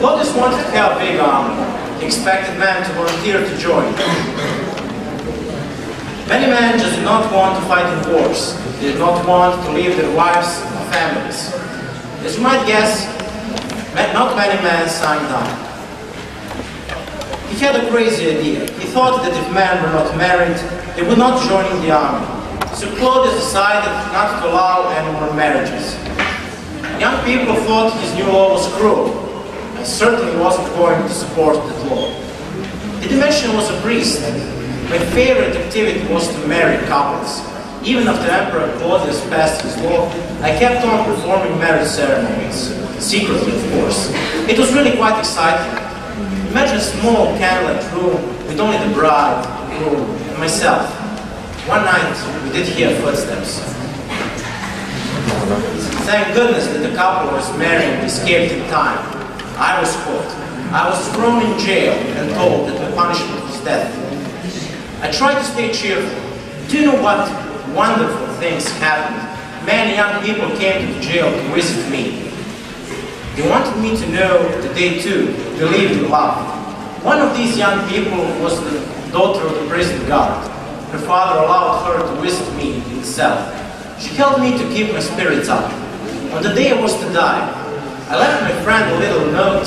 Claudius wanted to have a big army. He expected men to volunteer to join. Many men just did not want to fight in wars. They did not want to leave their wives and families. As you might guess, not many men signed on. He had a crazy idea. He thought that if men were not married, they would not join in the army. So Claudius decided not to allow any more marriages. Young people thought his new law was cruel. I certainly wasn't going to support that law. The Dimension was a priest. My favorite activity was to marry couples. Even after Emperor Claudius passed his law, I kept on performing marriage ceremonies. Secretly, of course. It was really quite exciting. Imagine a small candlelit room with only the bride, groom, and myself. One night, we did hear footsteps. Thank goodness that the couple was marrying escaped in time. I was caught. I was thrown in jail and told that the punishment was death. I tried to stay cheerful. Do you know what wonderful things happened? Many young people came to the jail to visit me. They wanted me to know that they too believed in love. One of these young people was the daughter of the prison guard. Her father allowed her to visit me in the cell. She helped me to keep my spirits up. On the day I was to die, I left my friend a little note.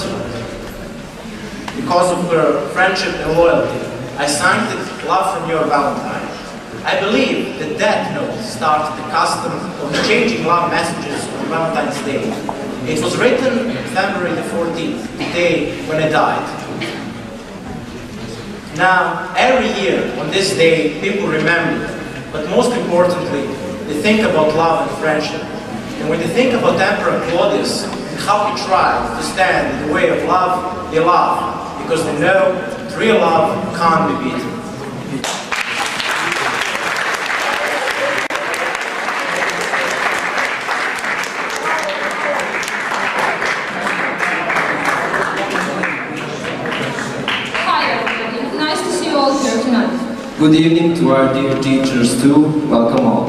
Because of her friendship and loyalty, I signed it, "Love from your Valentine." I believe that that note started the custom of exchanging love messages on Valentine's Day. It was written February the 14th, the day when I died. Now, every year on this day, people remember, but most importantly, they think about love and friendship. And when they think about Emperor Claudius and how he tried to stand in the way of love, they laugh, because they know that real love can't be beaten. Good evening to our dear teachers too. Welcome all.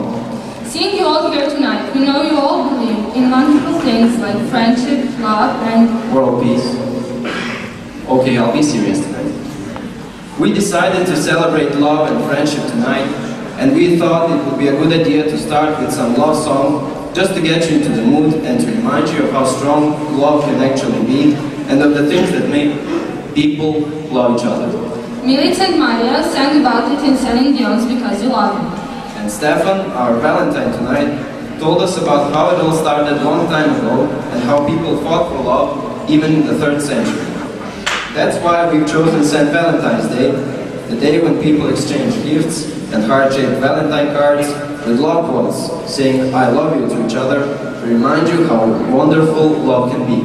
Seeing you all here tonight, we know you all believe in wonderful things like friendship, love, and world peace. Okay, I'll be serious tonight. We decided to celebrate love and friendship tonight, and we thought it would be a good idea to start with some love song, just to get you into the mood and to remind you of how strong love can actually be, and of the things that make people love each other. Militz and Maria sang about it in Celine Dion's Because You Love Me. And Stefan, our Valentine tonight, told us about how it all started a long time ago and how people fought for love even in the 3rd century. That's why we've chosen St. Valentine's Day, the day when people exchange gifts and heart-shaped Valentine cards with loved ones saying I love you to each other to remind you how wonderful love can be.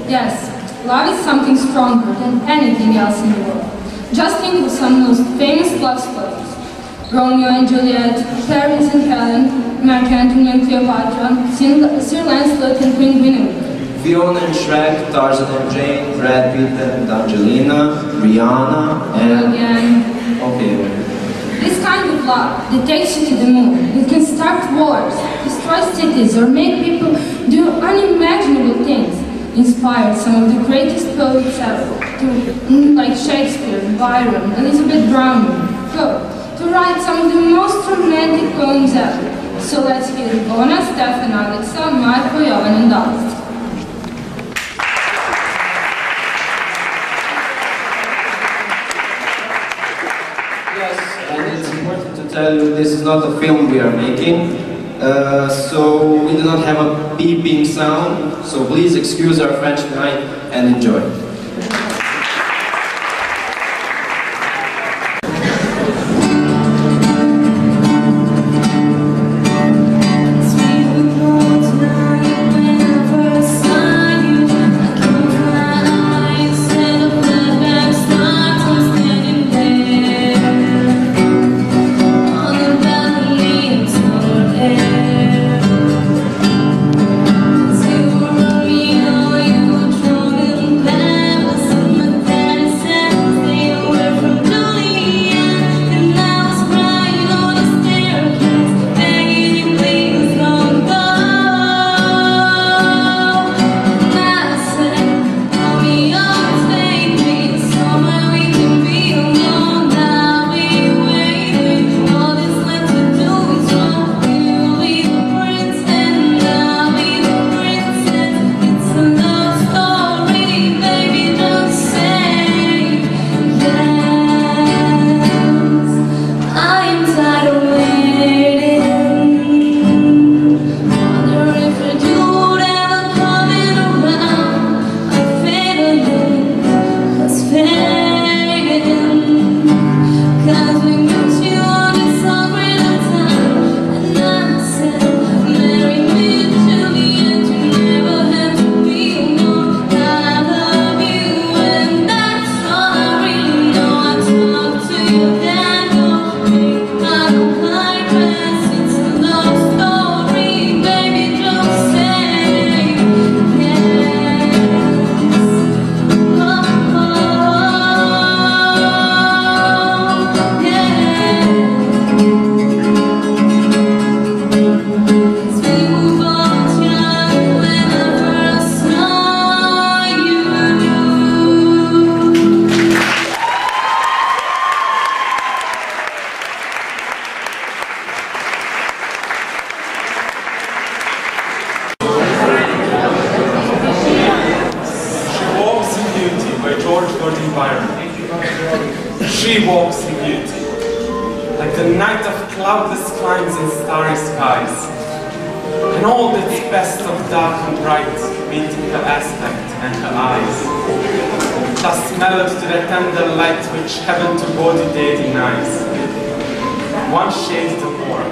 Yes, love is something stronger than anything else in the world. Just think of some of the most famous love stories. Romeo and Juliet, Paris and Helen, Mark Antony and Cleopatra, Sir Lancelot and Queen Guinevere. Fiona and Shrek, Tarzan and Jane, Brad Pitt and Angelina, Rihanna and... Again. Okay. This kind of love that takes you to the moon, it can start wars, destroy cities, or make people do unimaginable things, inspired some of the greatest poets ever, like Shakespeare, Byron, Elizabeth Brownlee, to write some of the most romantic poems ever. So let's hear Ivona, Stefan, Alexa, Marko, Jovan and Dust. Yes, and it's important to tell you this is not a film we are making, so we do not have a beeping sound, so please excuse our French tonight and enjoy. Romeo, you were drunk and George Gordon Byron. She walks in beauty, like the night of cloudless climes and starry skies, and all that's best of dark and bright meeting her aspect and her eyes, thus mellowed to the tender light which heaven to body day denies. One shade the more,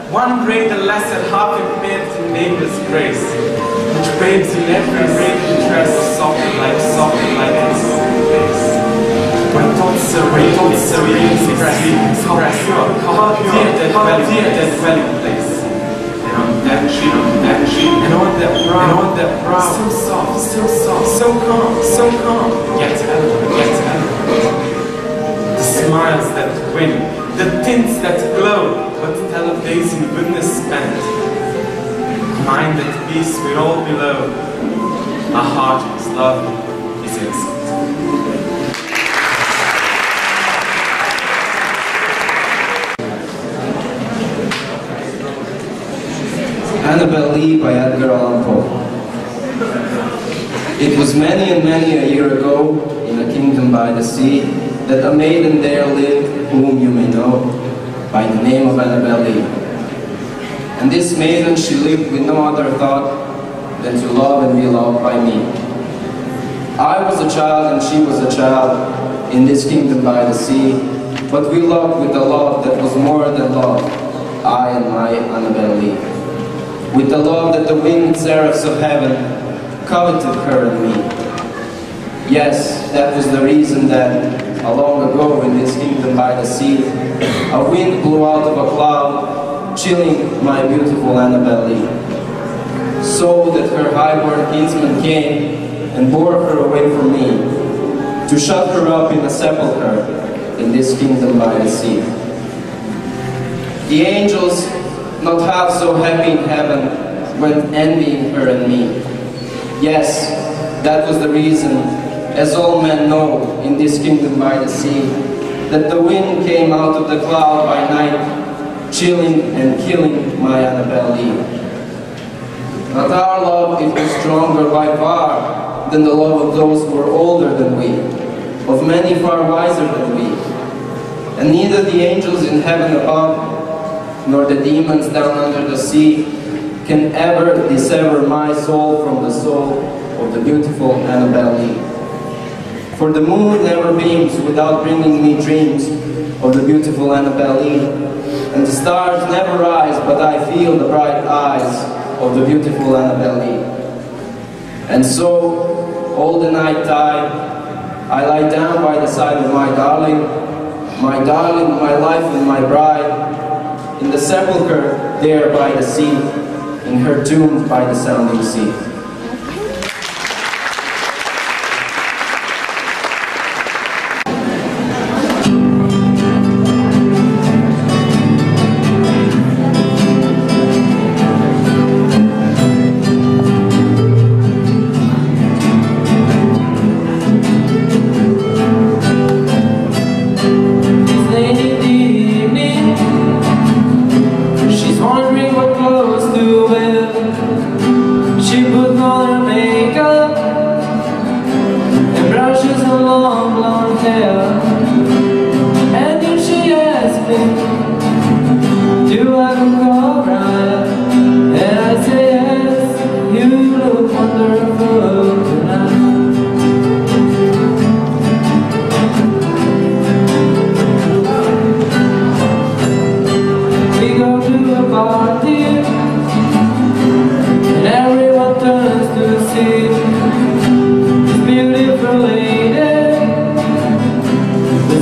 one ray the less at half impaired in nameless grace, which waves in every radiant tress soft like this face. When thoughts serene, express how pure that dwelling place. And on that cheek, and on that brow, so soft, so calm, yet eloquent. The smiles that win, the tints that glow, but tell of days in goodness spent. Mind at peace with all below, a heart whose love is innocent. Annabel Lee by Edgar Allan Poe. It was many and many a year ago, in a kingdom by the sea, that a maiden there lived, whom you may know by the name of Annabel Lee. And this maiden, she lived with no other thought than to love and be loved by me. I was a child and she was a child in this kingdom by the sea, but we loved with a love that was more than love, I and my Annabel Lee. With the love that the winged seraphs of heaven coveted her and me. Yes, that was the reason that, long ago in this kingdom by the sea, a wind blew out of a cloud, chilling my beautiful Annabel Lee, so that her highborn kinsman came and bore her away from me, to shut her up in a sepulchre in this kingdom by the sea. The angels, not half so happy in heaven, went envying her and me. Yes, that was the reason, as all men know in this kingdom by the sea, that the wind came out of the cloud by night, chilling and killing my Annabel Lee. But our love, it was stronger by far than the love of those who were older than we, of many far wiser than we. And neither the angels in heaven above, nor the demons down under the sea, can ever dissever my soul from the soul of the beautiful Annabel Lee. For the moon never beams without bringing me dreams of the beautiful Annabel Lee, and the stars never rise but I feel the bright eyes of the beautiful Annabel Lee. And so, all the night time, I lie down by the side of my darling, my life and my bride, in the sepulchre there by the sea, in her tomb by the sounding sea.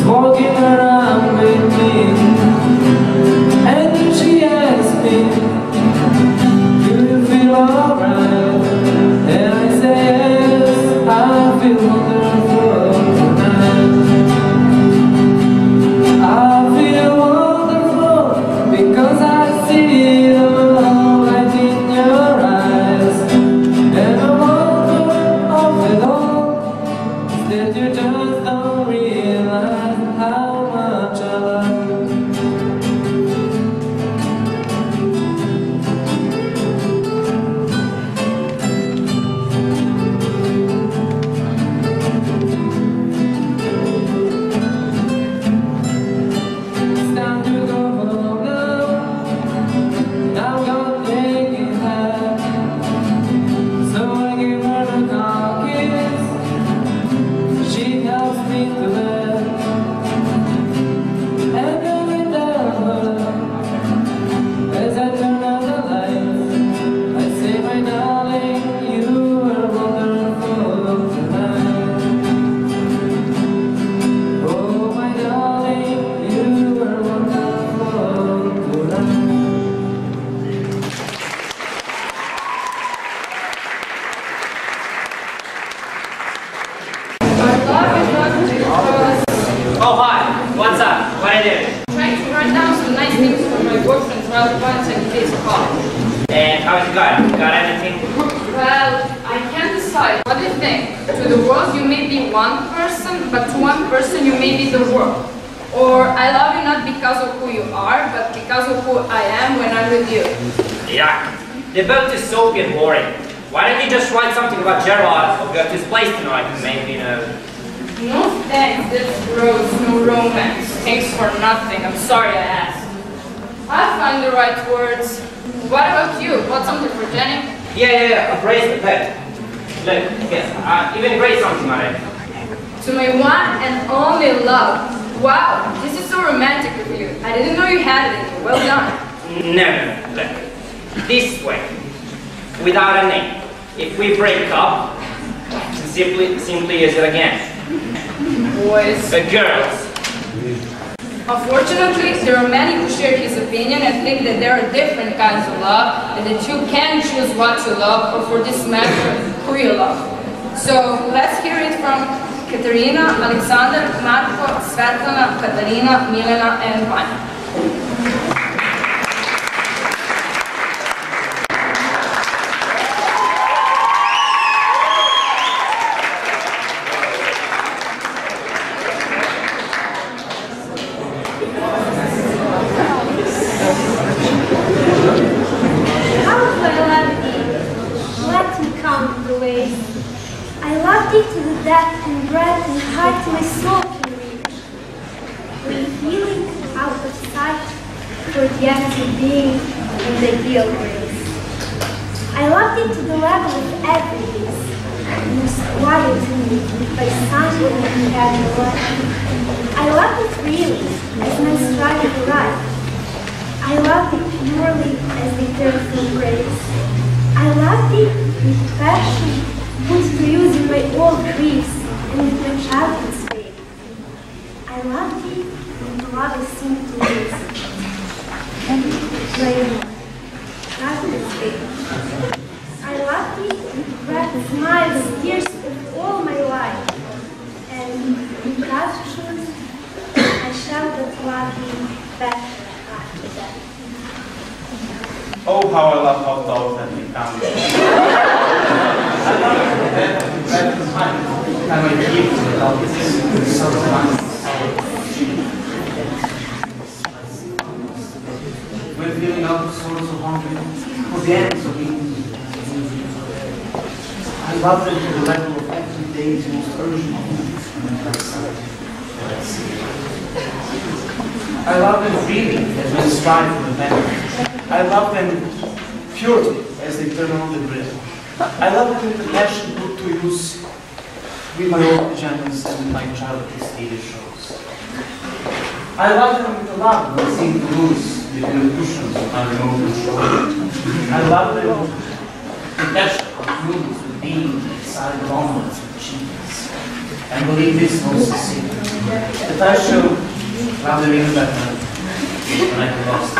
Walking around with me, and then she asked What are you doing? Trying to write down some nice things for my boyfriend's Valentine's Day call. And how's it going? Got anything? Well, I can't decide. What do you think? To the world you may be one person, but to one person you may be the world. Or I love you not because of who you are, but because of who I am when I'm with you. Yeah. The boat is soapy and boring. Why don't you just write something about Gerard or go to his place tonight and maybe, you know... No thanks, this gross, no romance. Thanks for nothing, I'm sorry I asked. I'll find the right words. What about you? Got something for Jenny? Yeah, a bracelet, look. Look, yes, even grade something on it. To my one and only love. Wow, this is so romantic of you. I didn't know you had it in you. Well done. No, look. This way. Without a name. If we break up, simply use it again. Boys. But girls. Unfortunately, there are many who share his opinion and think that there are different kinds of love, and that you can choose what you love, or for this matter, who you love. So, let's hear it from Katerina, Alexander, Marko, Svetlana, Katarina, Milena, and Vanya. I loved it to the depth and breadth and height my soul can reach. When feeling out of sight for the empty being and the ideal grace. I loved it to the level of everything, most quiet to me by sunlight and heaven light. I loved it really as my striving life. I loved it purely as the eternal grace. I loved it with passion, put to use in my old griefs and with my childhood's faith. I loved it when the love I seemed to lose. And my childhood's faith. I loved it with breath, smiles, tears of all my life. And in gratitude, I shall not love you better after that. Oh, how I love hot dogs and become. I love that and my gift without this so much. We're feeling out so hungry for the ends of it. I love them to the level of every day's most urgent needs. I love them freely as we strive for the better. I love them purely as they turn on the grill. I love them with the passion put to use with my old pajamas and my childhood TV shows. I love them with the love we seem to lose between the cushions of my remote control. I love them with the passion of movies with being inside the omelets with cheese. And believe this most secret, that I shall love them even better when I get lost.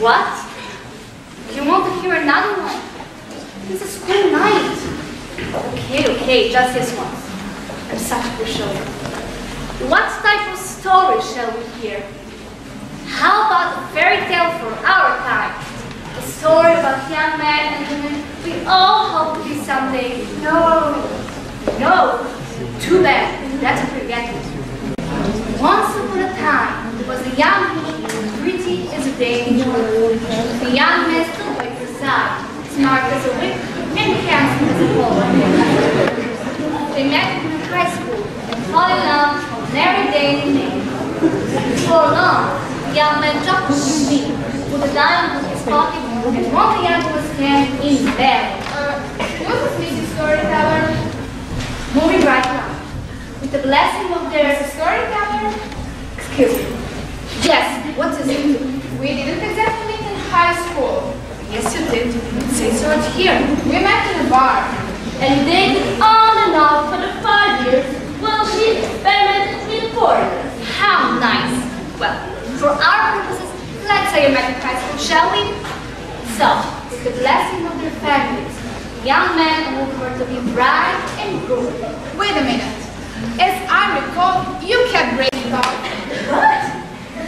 What? You want to hear another one? It's a school night. Okay, just this once. I'm such a show. What type of story shall we hear? How about a fairy tale for our time? A story about young men and women we all hope to be someday. No. Too bad. That's a forgetting. Once upon a time, there was a young woman, pretty as a danger. The young man stood by her side, smart as a whip and handsome as a pole. They met in high school and fall in love on every day in May. For long, the young man dropped to his knee, put a dime in his pocket, and won the young woman's hand in bed. What was Mrs. Storyteller? Moving right now. With the blessing of their storyteller? Excuse me. Yes, what is it? We didn't exactly meet in high school. Yes, you did. It says right here. We met in a bar. And dated on and off for the 5 years while she experimented with foreigners. How nice. Well, for our purposes, let's say you met in high school, shall we? So, with the blessing of their families, young men and women were to be bride and groom. Wait a minute. As I recall, you kept breaking up. What?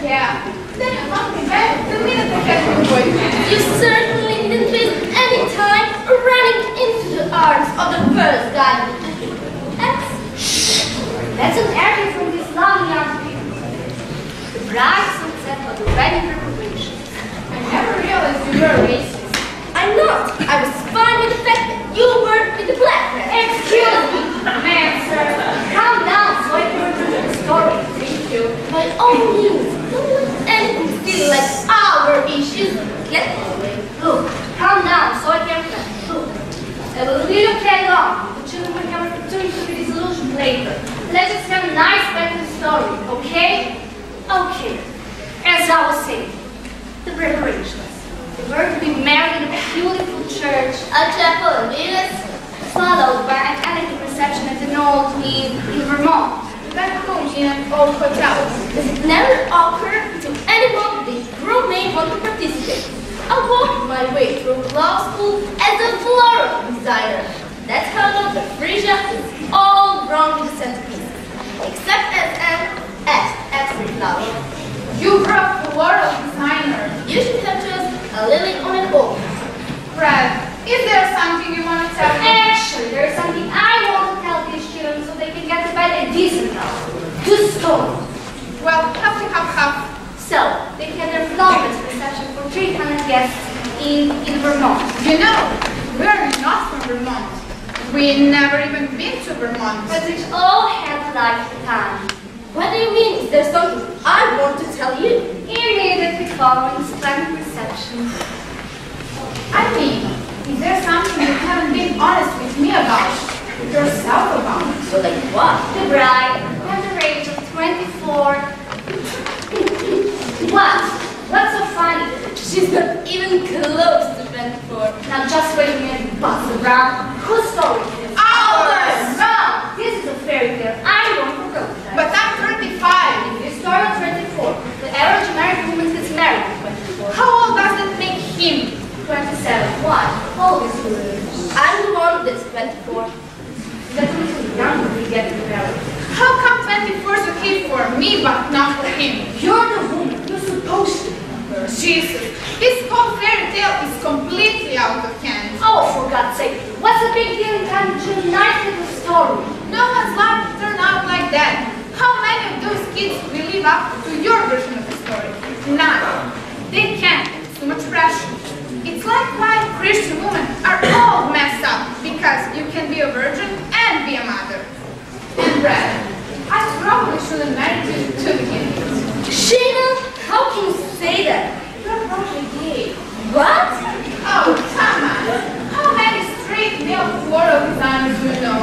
Yeah. Then you found me back the minute I had your boyfriend. You certainly didn't waste any time running into the arms of the first guy. That's an area from these lovely young people. The bride sunset of the wedding preparations. I never realized you were racist. I'm not. I was fine with the fact that you were with the black man. Excuse me, ma'am, sir. Calm down so I can return to the story. Thank you. By all means, don't let anything feel like our issues. Get away. Look, calm down so I can return. Look, I will leave you carry on. The children will have an opportunity to be disillusioned later. Let's just have a nice back to the story, okay? Okay. As I was saying, the preparations. They were to be married in a beautiful church, A chapel in Venus. followed by an elegant reception at an old inn in Vermont. Back home in an old hotel. Does it never occur to anyone the groom may want to participate? I walked my way through law school as a floral designer. That's how Dr. Frisia is all wrong with the centerpiece. Except as every flower. You were a floral designer. You should have chosen a lily on an oak. Brad, is there something you want to tell me? Actually, there's something I want to tell these children so they can get to bed at decent hour. Two stories. Well, half. So, they had their flowers reception for 300 guests in Vermont. You know, we're not from Vermont. We never even been to Vermont. But we all had a lifetime. What do you mean? Is there something I want to tell you? Immediately following the splendid reception. I mean, is there something you haven't been honest with me about? With yourself about? So like what? The bride, under the age of 24. What? What's so funny? She's not even close to 24. Now just wait a minute, Boss Brown. Whose story is this? Ours! No! This is a fairy tale. I'm going for broken. But I'm 35. This story of 24. The average American woman is married at 24. How old does it make him? 27. Why? How old is he? I'm the one that's 24. That's a little young to be getting married. How come 24 is okay for me but not for him? You're the woman. You're supposed to. Jesus, this whole fairy tale is completely out of hand. Oh, for God's sake. What's the big deal in telling you a nice little story? No one's life turned out like that. How many of those kids will live up to your version of the story? None. They can't. It's too much pressure. It's like why Christian women are all messed up because you can be a virgin and be a mother. And Brad, I probably shouldn't marry you to begin with. Sheena, how can you say that? You're probably gay. What? Oh, come on. How many straight male floral designers do you know?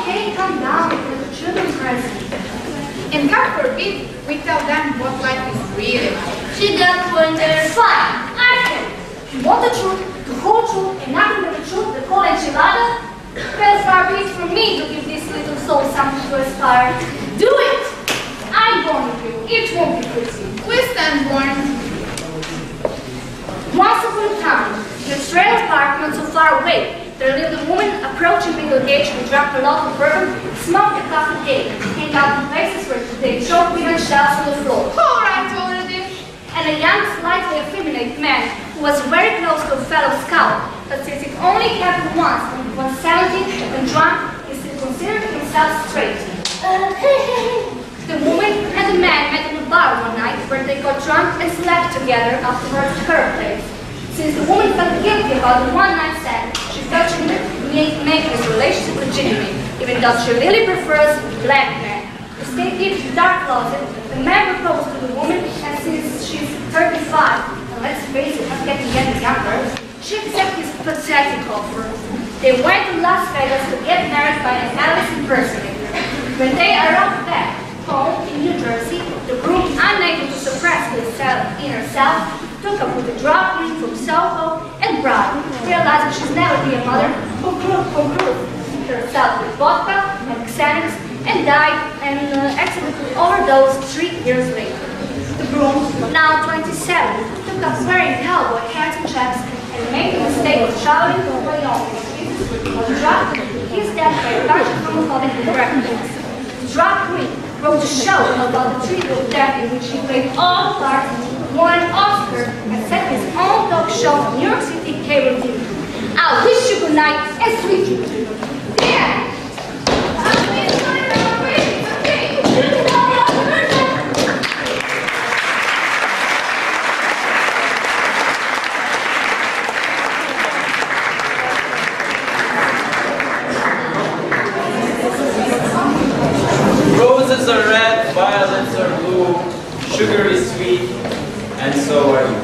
Okay, calm down. There's a children present. And God forbid we tell them what life is really like. She got one there. Fine, I can. You want the truth, the whole truth, and nothing but the truth, the whole enchilada? Well, far be it from me to give this little soul something to aspire. Do it! I'm born with you. It won't be pretty. We stand born. far away, there lived a woman approaching middle age who drank a lot of bourbon, smoked a coffee cake, hang out in places where they throw peanut shells on the floor. All right, already. And a young, slightly effeminate man who was very close to a fellow scout, but since it only happened once when he was 17 and drunk, he still considered himself straight. The woman and the man met in a bar one night where they got drunk and slept together afterwards at her place. Since the woman felt guilty about the one-night stand, she felt she needed to make this relationship legitimate, even though she really prefers black men. To stay deep in the dark closet, the man proposed to the woman, and since she's 35, and let's face it, not getting any younger, she accepted his pathetic offer. They went to Las Vegas to get married by an Alice impersonator. When they arrived back home in New Jersey, the groom, unable to suppress his inner self, took up with a drug queen from Soho and bride, realizing she's never be a mother, who grew herself with vodka and Xanax and died and accidentally overdosed 3 years later. The groom, now 27, took up wearing cowboy hats and chaps and made the mistake of shouting away all his excuses on drug. His death by a bunch of homophobic correctness. The drug queen wrote a show about the trivial death in which he played all parts, won an Oscar, and set his own talk show on New York City cable TV. I wish you good night and sweet dreams. The end. Roses are red, violets are blue, sugar is sweet, and so are you.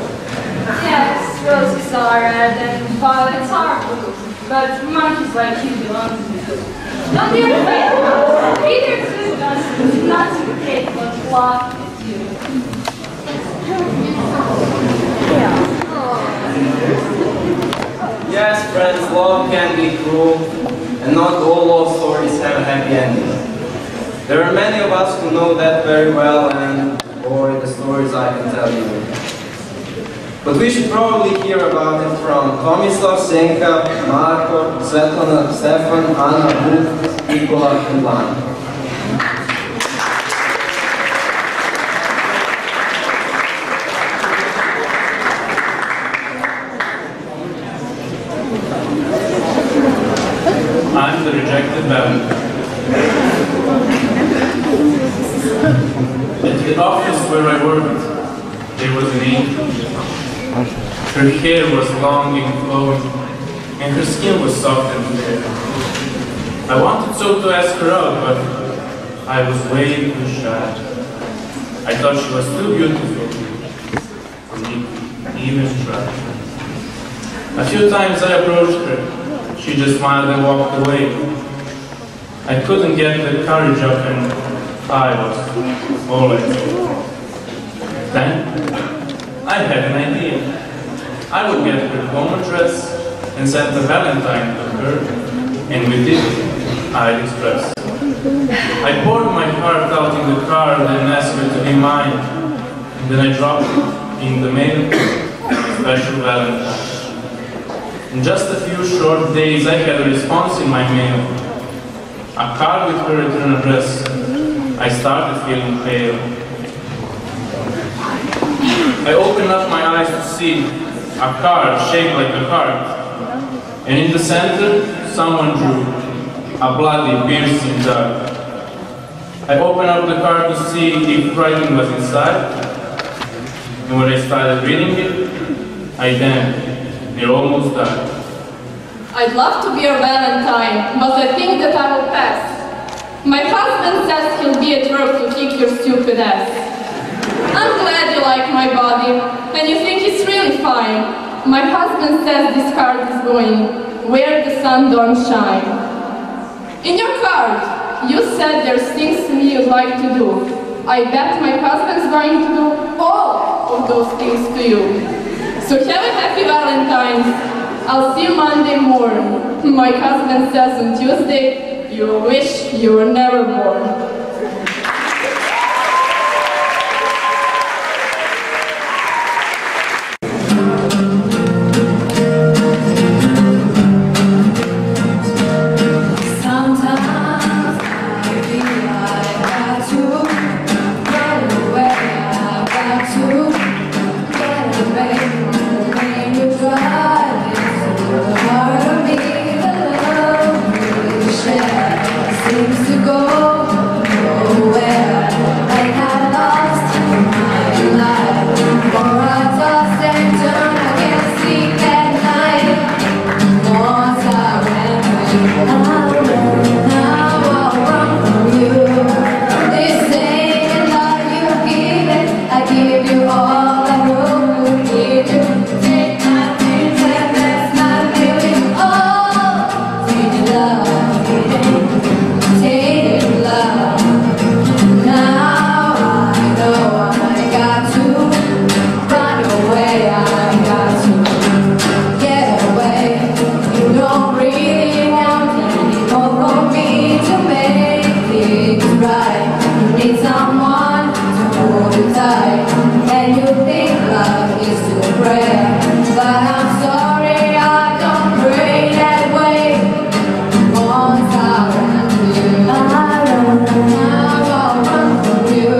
Yes, roses are red and violets are blue, but monkeys like you belong to the zoo. Don't be afraid, Peter Zoo does not indicate what love is you. Yes, friends, love can be cruel, and not all love stories have a happy ending. There are many of us who know that very well, and boy, the stories I can tell you. But we should probably hear about it from Tomislav, Senka, Marko, Svetlana, Stefan, Anna, Vuk, Nikola, and Lana. I'm the rejected Valentine. At the office where I worked, there was an angel. Her hair was long and flowing, and her skin was soft and fair. I wanted so to ask her out, but I was way too shy. I thought she was too beautiful for me to even try. A few times I approached her. She just smiled and walked away. I couldn't get the courage up, and I was all at sea. Then, I had an idea. I would get her home address and send a Valentine to her, and with it, I'd express. I poured my heart out in the card and asked her to be mine, and then I dropped it in the mail, a special Valentine. In just a few short days, I had a response in my mail. A card with her return address. I started feeling pale. I opened up my eyes to see a card shaped like a heart. And in the center, someone drew a bloody, piercing dart. I opened up the card to see if writing was inside. And when I started reading it, I danced. It almost died. I'd love to be your Valentine, but I think that I will pass. My husband says he'll be at work to kick your stupid ass. I'm glad you like my body, and you think it's really fine. My husband says this card is going where the sun don't shine. In your card, you said there's things to me you'd like to do. I bet my husband's going to do all of those things to you. So have a happy Valentine's. I'll see you Monday morning. My husband says on Tuesday, you wish you were never born. there, but I'm sorry I don't pray that way. Once I ran to you, now I'll run from you.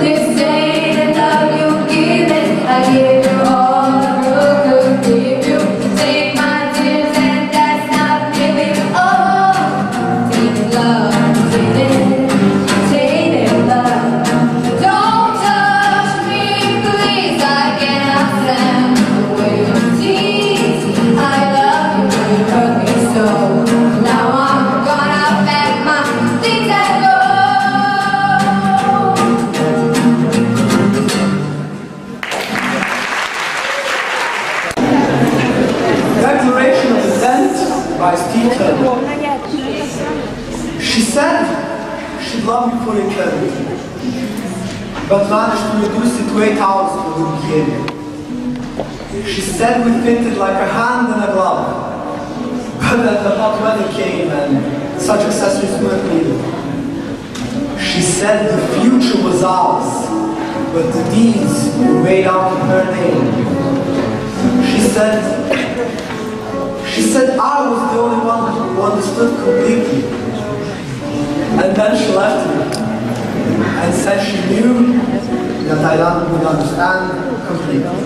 This ain't the love you give it, I give you all the good could give you. Take my tears and that's not giving. Oh, take it, love, take it love. Don't touch me, please, I cannot stand the way you tease. I love you, but you hurt me so. Now I'm gonna pack my things and go. Declaration of Intent by Steve Turner. She said she'd love me for eternity, but managed to reduce it to 8 hours for the beginning. She said we fitted like a hand and a glove, but then the hot weather came and such accessories weren't needed. She said the future was ours, but the deeds were made out in her name. She said I was the only one who understood completely. And then she left me and said she knew that I would understand completely.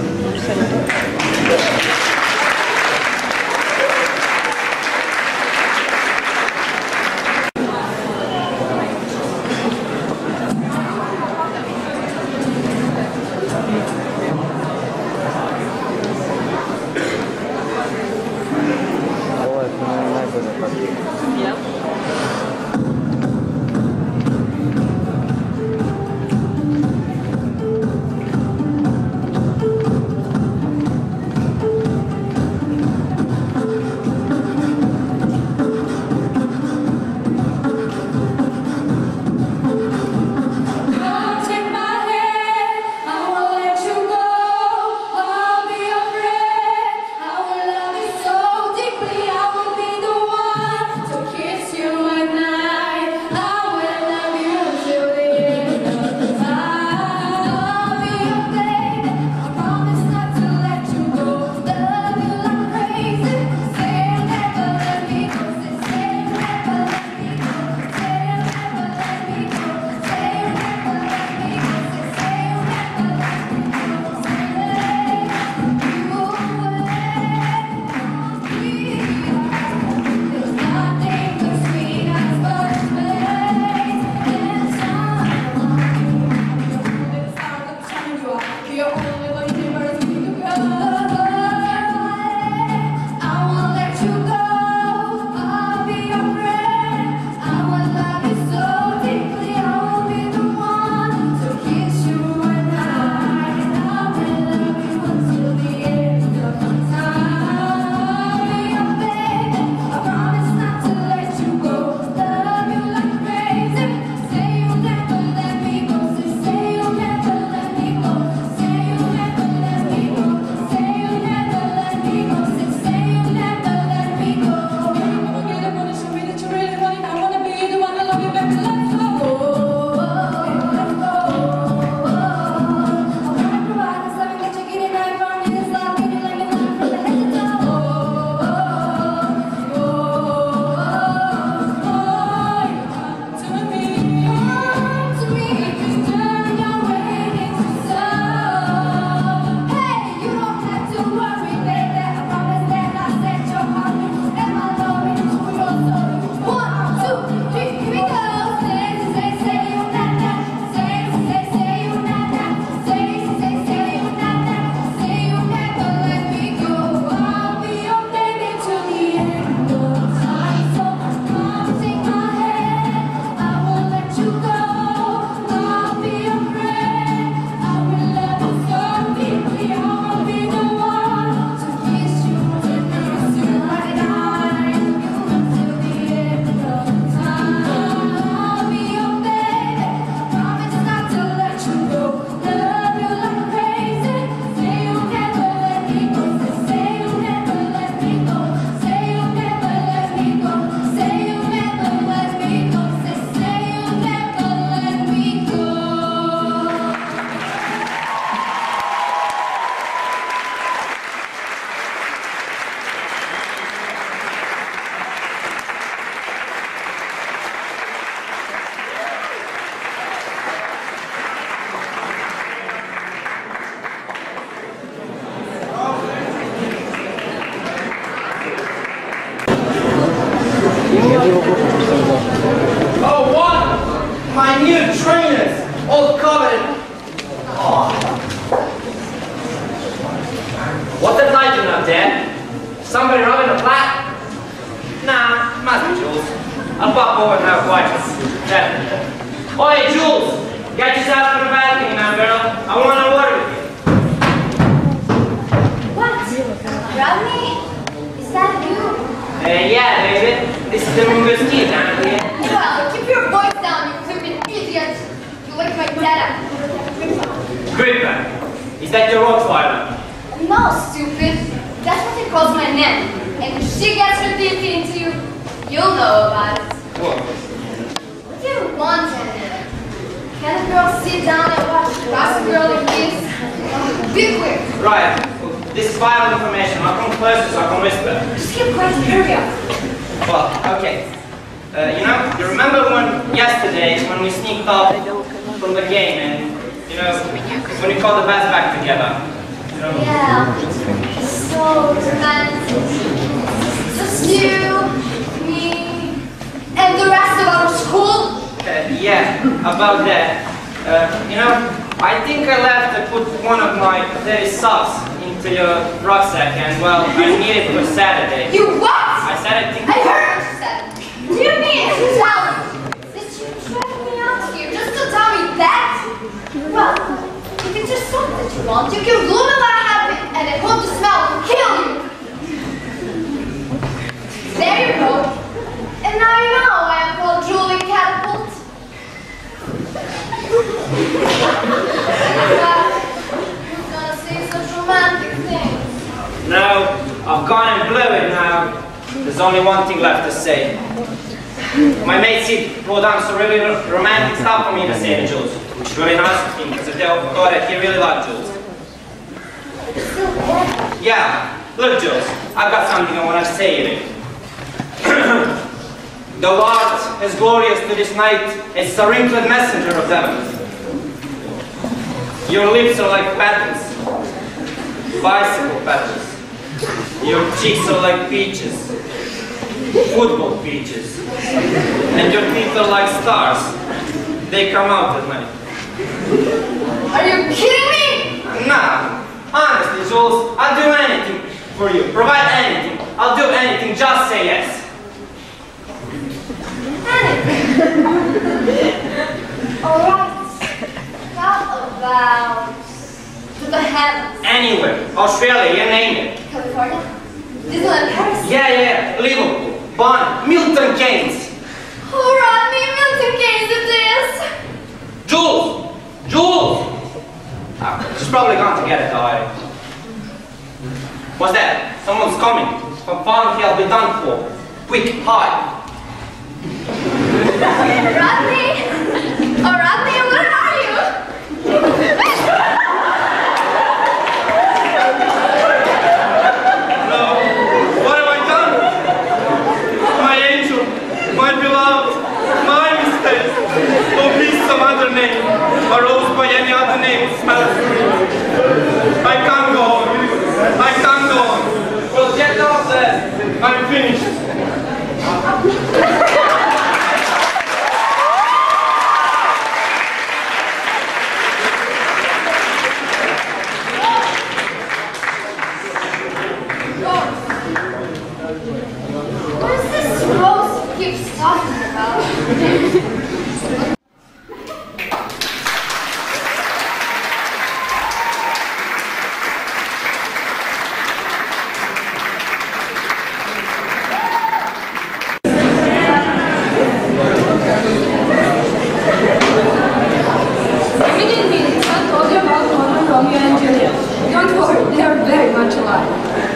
What's the lighting up there? Somebody robbing a flat? Nah, must be Jules. I'll pop over and have a quiet chat. Oi, Jules! Get yourself on the balcony now, girl. I want to word with you. What? Rodney? Is that you? Yeah, baby. This is the Munguski down here. Well, keep your voice down, you stupid idiot. You like my dad. Gripper. Is that your Rottweiler? No, stupid. That's what he calls my nan. And if she gets her teeth into you, you'll know about it. What? What do you want, Anna? Can a girl sit down and watch Gossip Girl like this? Be quick. Right. This is vital information. I'll come closer so I can whisper. Just keep quiet and hurry up. Well, okay. You remember yesterday when we sneaked off from the game and, when we called the best back together? Yeah. So romantic. Just you, me, and the rest of our school? Yeah, about that. I think I left to put one of my dirty socks into your rucksack and, well, I need it for Saturday. You what? I said I think... I heard what you said. Do you mean to tell me that you dragged me out here just to tell me that? Well, if it's just something that you want, you can bloom and let it happen, and I hope the smell will kill you. There you go. And now you know why I'm called Julie Catapult. You're gonna say such romantic things. No, I've gone and blew it now. There's only one thing left to say. My mates here brought down some really romantic stuff for me to say to Jules, which is really nice of him because if they got it, he really liked Jules. Yeah, look Jules, I've got something I want to say to you. The Lord is glorious to this night as a wrinkled messenger of heaven. Your lips are like petals, bicycle petals. Your cheeks are like peaches, football peaches. And your teeth are like stars. They come out at night. Are you kidding me? Nah, honestly, Jules, I'll do anything for you. Provide anything. I'll do anything. Just say yes. Alright. How about to the heavens? Anywhere. Australia, you name it. California? Disneyland Paris? Yeah. Liverpool, Bonn, Milton Keynes. Alright, me Milton Keynes it is. Jules! She's probably gone to get it already. What's that? Someone's coming. From Farm Hill, be done for. Quick, hide. Rodney? Oh, Rodney, where are you? No. What have I done? My angel, my beloved, my mistake. Oh, please, some other name. A rose by any other name smells sweet. I can't go on. I can't go on. Well, get off there. I'm finished. What is this rose he keeps talking about?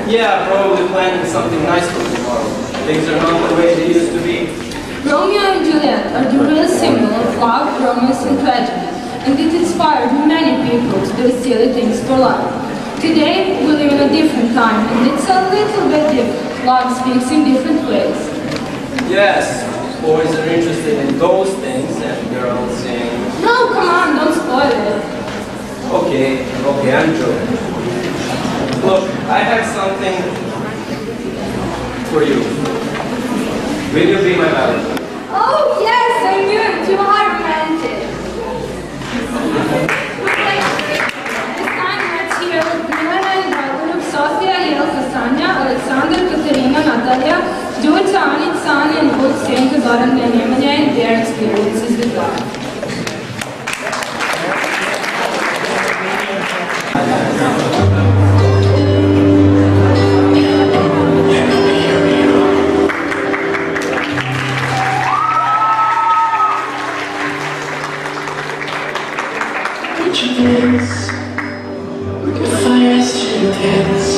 Yeah, probably planning something nice for tomorrow. Things are not the way they used to be. Romeo and Juliet are the real symbol of love, romance, and tragedy, and it inspired many people to do silly things for life. Today, we live in a different time, and it's a little bit different. Love speaks in different ways. Yes, boys are interested in those things, and girls in... No, come on, don't spoil it. Okay, I'm joking. Look, I have something for you. Will you be my Valentine? Oh, yes, I knew it. You are romantic. This time, let's hear Milena and Brother of Lauren Ganyamanya and their experiences with love. Would you dance? Would the fire still dance?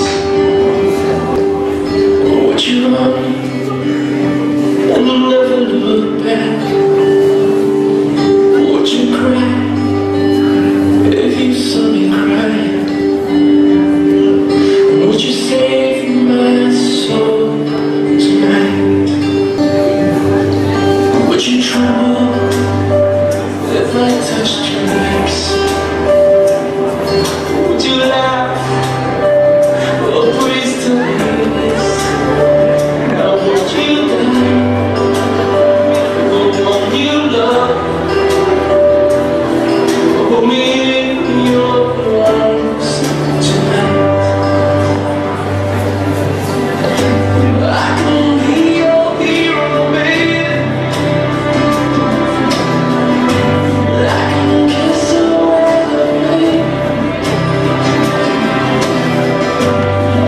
Or would you run and never look back? Or would you cry if you saw me crying? Or would you save my soul tonight? Or would you tremble if I touched your lips? Would you laugh? Oh, please tell me this. Now would you die for the one you love? Hold me in your arms tonight. I can be your hero, baby. I can kiss away the pain.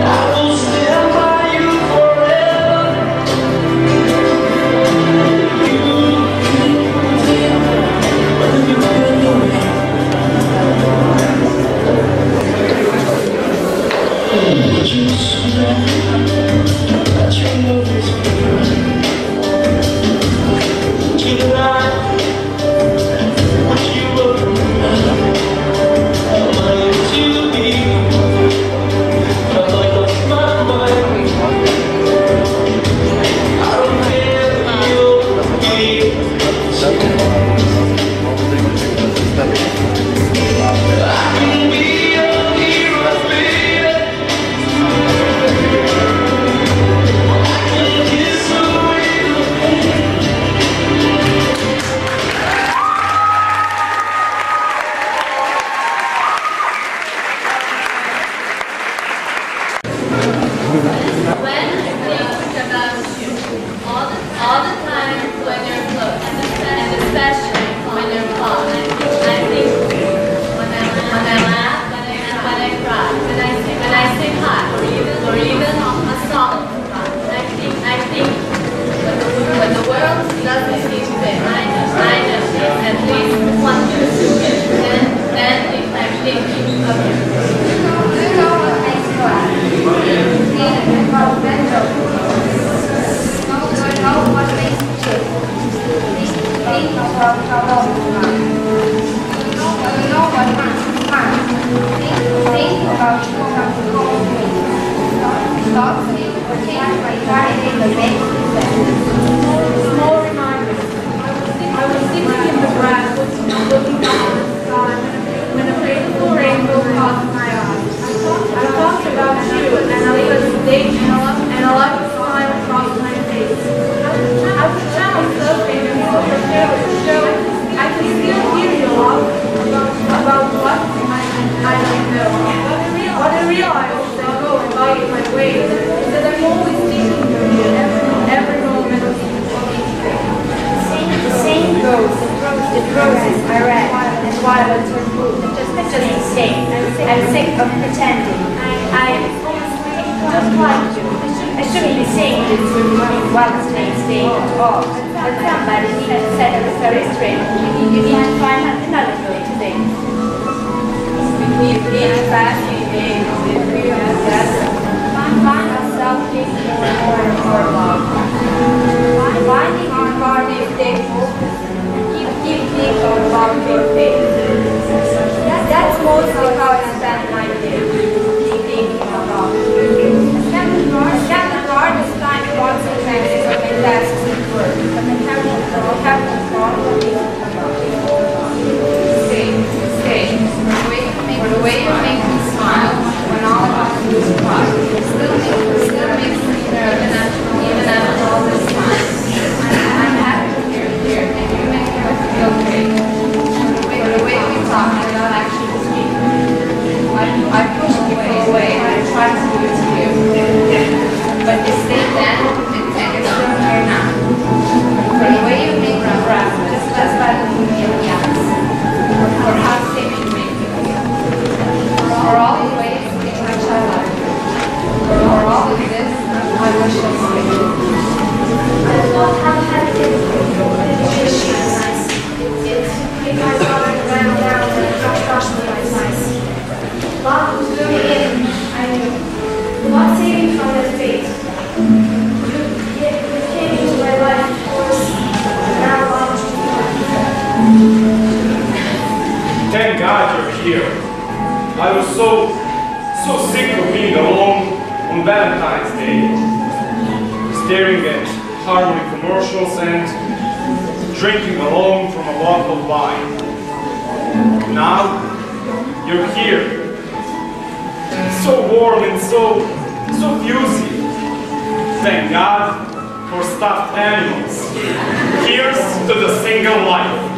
I will stand by you forever. You can tell when you've been away. Would you swear that your love is mine? Would you lie? Would you open my mouth? Am I to be? Have I lost my mind? I don't care if you'll be I can be your hero, baby. I can kiss away the pain. When I think about you, all the time when you're close, and especially when you're calm, I think when I laugh, when I cry, when I sing high, or even a song, I think when the world doesn't seem fit, I just at least one then I think of you. Do you know what makes you laugh? Think about mental. Know what makes you chill. Think about how long you run. You know what makes you smile. Think about how you go through. Thoughts or things like anything that makes you sad. Small reminder. I was sitting in the grass looking up at the sky when a beautiful rainbow crossed my eyes. I thought about you and I was daydreaming and a light smile crossed my face. I was channel surfing and so prepared to show I can still hear you laugh about what I don't know. What I realized as I go about my way is that I'm always thinking of you every moment of each day. The same goes with roses I read and violets were blue. Just a mistake. I'm sick of pretending. I just like to. I shouldn't be saying this with Valentine's Day at all. But somebody said it was very strange. You need to find another way to think. These fasting days, if we are together, find ourselves thinking more and more about finding our body stay focused. Keep thinking about your faith. That's mostly how I spend my day. Thinking about you. I spend the hardest time concentrating on my tasks at work, but I haven't thought of thinking about it. Stay. For the way you make me smile when on Valentine's Day, staring at Harmony commercials and drinking alone from a bottle of wine. Now, you're here. So warm and so fuzzy. Thank God for stuffed animals. Here's to the single life.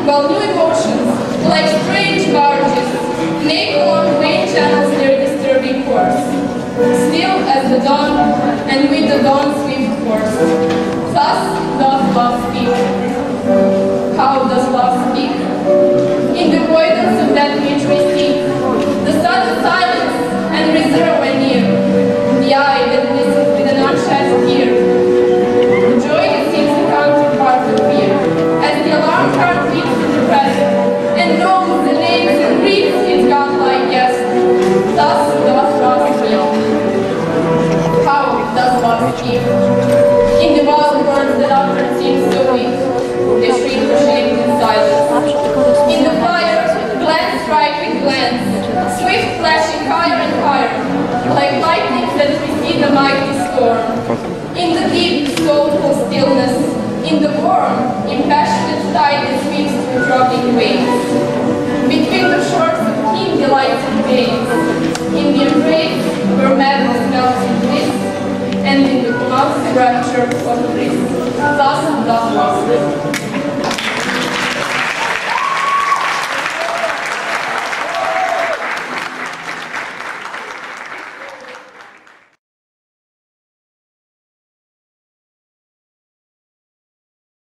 While new emotions, like strange barges, make along main channels their disturbing course. Still as the dawn, and with the dawn's swift course. Thus doth love speak. How does love speak? In the voidness of that which we seek, the sudden silence and reserve when near. him. In the wild words that often seem so weak, they shrink to shame in silence. In the fire, glance strike with glance, swift flashing higher and higher, like lightning that precede a mighty storm. In the deep, soulful stillness, in the warm, impassioned tide that sweeps through throbbing waves. Between the shores of keen delights and pains, in the embrace where madness melts in bliss, and in the close rapture of bliss. Thus doth love.